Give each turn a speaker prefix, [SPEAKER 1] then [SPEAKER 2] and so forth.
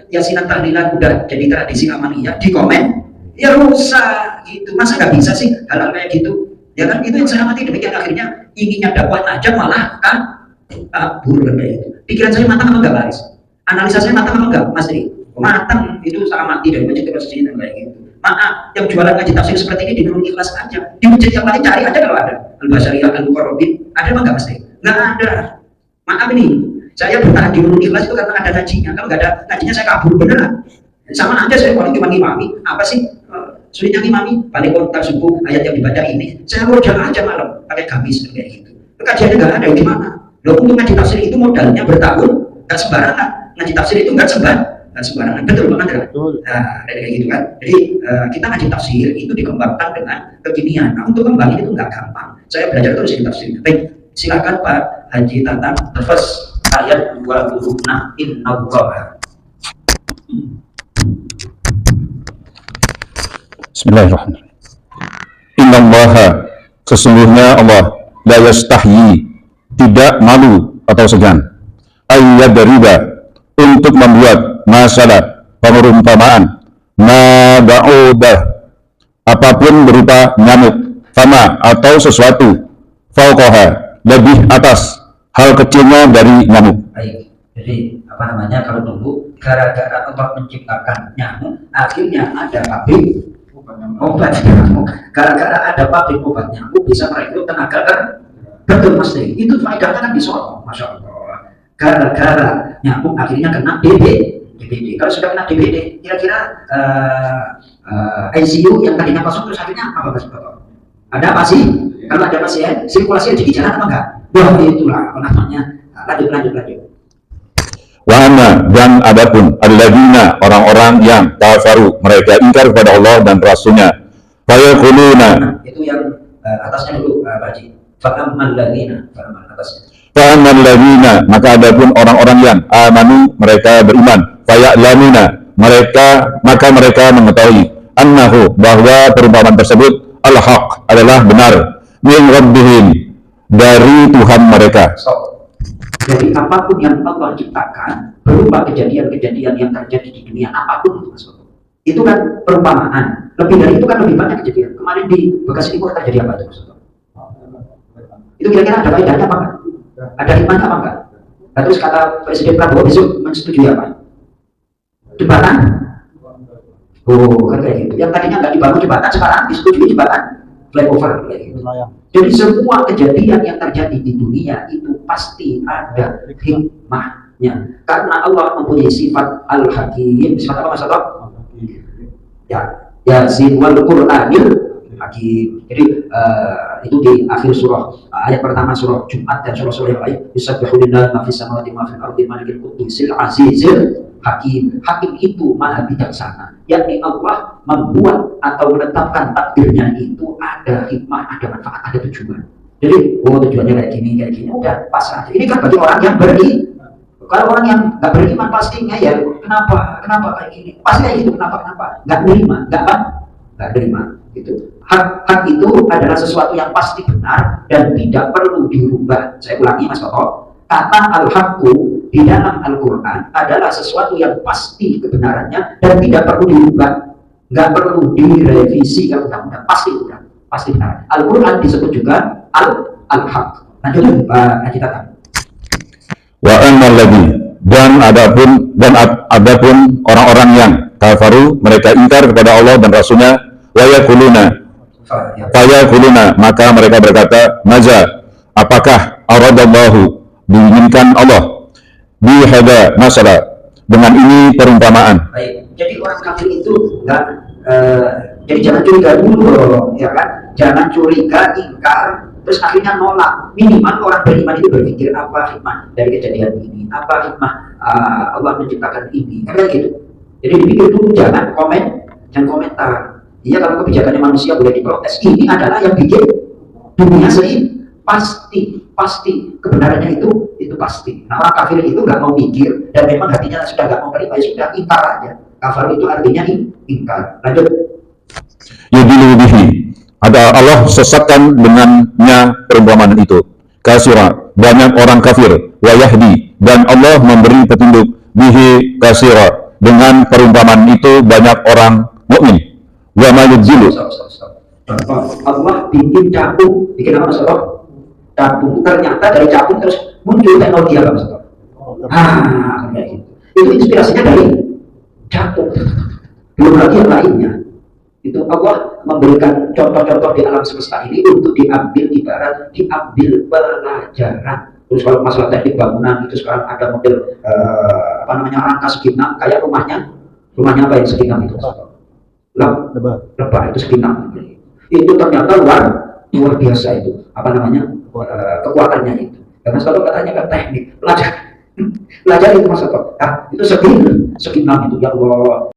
[SPEAKER 1] yasinan tahlilan udah jadi tradisi amaliyah di komen, ya rusak gitu. Masa nggak bisa sih hal-hal kayak gitu? Ya kan itu yang saya amati, demikian akhirnya inginnya dakwah aja malah kan kabur kayak gitu. Pikiran saya matang apa enggak Baris? Analisa saya matang apa enggak Mas Ri? Matang, itu saya amati dari masjid ke masjid dan kayak gitu. Maaf, yang jualan ngaji tafsir seperti ini di Nurul Ikhlas aja. Di masjid yang lain cari aja kalau ada. Al-Basyariyah, Al-Muqarrabin, ada apa enggak Mas Ri? Enggak ada. Maaf ini, saya bertahan di Nurul Ikhlas itu karena ada ngajinya. Kalau enggak ada ngajinya saya kabur beneran. Sama aja saya paling cuma ngimami, apa sih? Sulitnya ngimami, balik kontak subuh, ayat yang dibaca ini, saya modal aja malam, pakai gamis kayak gitu. Kajiannya nggak ada, gimana? Loh, untuk ngaji tafsir itu modalnya bertahun, nggak sembarangan. Ngaji tafsir itu nggak sembarangan, betul Bang Andra? Nah, kayak gitu kan. Jadi kita ngaji tafsir itu dikembangkan dengan kekinian. Nah, untuk kembali itu nggak gampang. Saya belajar terus di tafsir. Baik, silakan Pak Haji Tatang, terus ayat 26, Innallaha.
[SPEAKER 2] Bismillahirrahmanirrahim. Innallaha, sesungguhnya Allah, la yastahyi, tidak malu atau segan, ayyadriba, untuk membuat masalah perumpamaan, ma ba'udah, apapun berupa nyamuk, fama, atau sesuatu, fauqaha, lebih atas hal kecilnya dari nyamuk.
[SPEAKER 1] Baik, jadi apa namanya, kalau nunggu gara-gara Allah menciptakan nyamuk, akhirnya ada pabrik obat nyamuk. Gara-gara ada pabrik obat nyamuk bisa merekrut tenaga kerja. Betul Mas Ri, itu faedahnya kan di sono, Masya Allah. Gara-gara nyamuk akhirnya kena DBD. Kalau sudah kena DBD, kira-kira ICU yang tadinya kosong terus akhirnya apa Mas Bapak? Ada apa sih? Kalau ada pasien, sirkulasi di jalan apa enggak? Wah, itulah namanya. Lanjut.
[SPEAKER 2] Wa anna, dan adapun alladzina, orang-orang yang kafaru, mereka ingkar kepada Allah dan Rasulnya, fayaquluna,
[SPEAKER 1] itu yang atasnya dulu Pak Haji. Fa'ammal ladzina, atasnya.
[SPEAKER 2] Fa'ammal ladzina, maka adapun orang-orang yang amanu, mereka beriman, faya'lamuna, maka mereka mengetahui annahu, bahwa perumpamaan tersebut al-haq, adalah benar, min rabbihim, dari Tuhan mereka.
[SPEAKER 1] Jadi apapun yang Allah ciptakan berupa kejadian-kejadian yang terjadi di dunia, apapun itu Mas Bapak, itu kan perumpamaan. Lebih dari itu kan lebih banyak kejadian. Kemarin di Bekasi Timur terjadi apa itu Mas Bapak? Itu kira-kira ada faedahnya apa enggak? Ada hikmahnya apa enggak? Nah, terus kata Presiden Prabowo besok menyetujui apa? Jembatan? Oh, kan kayak gitu. Yang tadinya nggak dibangun jembatan, sekarang disetujui jembatan flyover kayak gitu. Jadi semua kejadian yang terjadi di dunia itu pasti ada hikmahnya. Karena Allah mempunyai sifat Al-Hakim. Sifat apa Mas Allah? Ya, Yasin wal Qur'anil Hakim. Jadi itu di akhir surah, ayat pertama surah Jumat dan surah-surah yang lain. Yusabbihu lillahi ma fis samawati ma fil ardi malikil qudusil azizil Hakim. Hakim itu maha bijaksana, yakni Allah membuat atau menetapkan takdirnya itu ada hikmah, ada manfaat, ada tujuan. Jadi, tujuannya kayak gini, udah pasrah. Ini kan bagi orang yang beriman. Kalau orang yang nggak beriman pastinya ya kenapa kayak gini? Pasti kayak gitu, kenapa? Nggak terima, gitu. Hak itu adalah sesuatu yang pasti benar dan tidak perlu dirubah. Saya ulangi Mas Toto, kata al-haqqu di dalam Al-Quran adalah sesuatu yang pasti kebenarannya dan tidak perlu dirubah, nggak perlu direvisi ke undang-undang, pasti benar. Al-Quran disebut juga al-haq. Lanjut Pak Haji Tatang.
[SPEAKER 2] Wa anna ladzi, dan adapun orang-orang yang kafaru, mereka ingkar kepada Allah dan Rasulnya, wa yaquluna, maka mereka berkata, maza, apakah aradallahu, diinginkan Allah, bihada masalah, dengan ini perumpamaan.
[SPEAKER 1] Baik, jadi orang kafir itu enggak jadi jangan curiga dulu loh, ya kan? Jangan curiga, ingkar, terus akhirnya nolak. Minimal orang beriman itu berpikir apa hikmah dari kejadian ini, apa hikmah Allah menciptakan ini, kayak gitu. Jadi dipikir dulu, jangan komentar. Iya, kalau kebijakannya manusia boleh diprotes. Ini adalah yang bikin dunia sendiri. Pasti kebenarannya itu pasti. Nah, orang kafir itu nggak mau mikir dan memang hatinya sudah nggak mau terima, ya sudah ingkar aja. Kafir itu artinya ingkar. Lanjut.
[SPEAKER 2] Yudhilu bihi, ada Allah sesatkan dengannya perumpamaan itu. Kasira, banyak orang kafir. Wa yahdi, dan Allah memberi petunjuk bihi kasira, dengan perumpamaan itu banyak orang mukmin. Wa ma yujzilu.
[SPEAKER 1] Allah bikin capung, bikin apa Mas Allah? Capung, ternyata dari capung terus muncul teknologi apa Mas Allah? Kayak gitu. Itu inspirasinya dari capung. Belum lagi yang lainnya. Itu Allah memberikan contoh-contoh di alam semesta ini untuk diambil ibarat, diambil pelajaran. Terus kalau masalah teknik bangunan itu sekarang ada model rangka seginap, kayak rumahnya apa yang seginap itu? Lebah itu seginap. Itu ternyata luar biasa itu kekuatannya itu. Karena kalau katanya kan teknik, belajar itu Mas Toto. Itu seginap itu ya Allah.